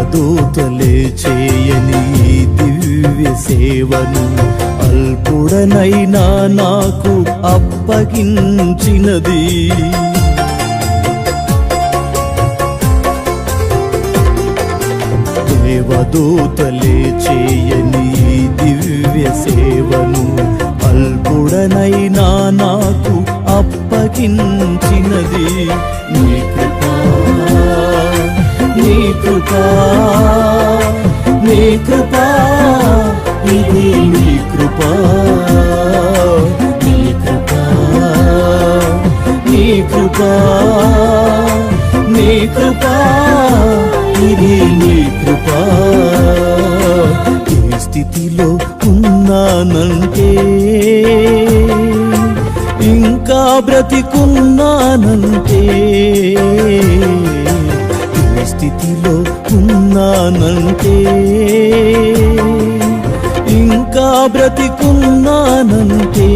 దేవదూతలే చేయని ఈ దివ్య సేవను అల్పుడనైనా నాకు అప్పగించినది. దేవదూతలే చేయని ఈ దివ్య సేవను అల్పుడనైనా నాకు అప్పగించినది. నీ కృపా, నీ కృపా, నీ కృపా, ఇది నీ కృపా, నీ కృపా, నీ కృపా, నీ కృపా, ఇది నీ కృపా. ఏ స్థితిలో ఉన్నానంటే, ఇంకా బ్రతికున్నానంటే, ఏ స్థితిలో ఉన్నానంటే, ఇంకా బ్రతికున్నానంటే,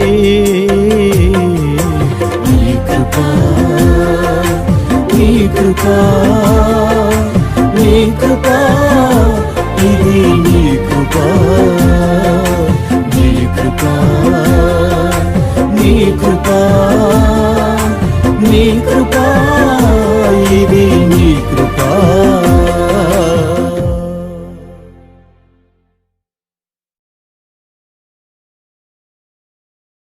నీ కృపా, నీ కృపా, నీ కృపా, ఇది నీ కృపా, నీ కృపా, నీ కృపా, నీ కృపా.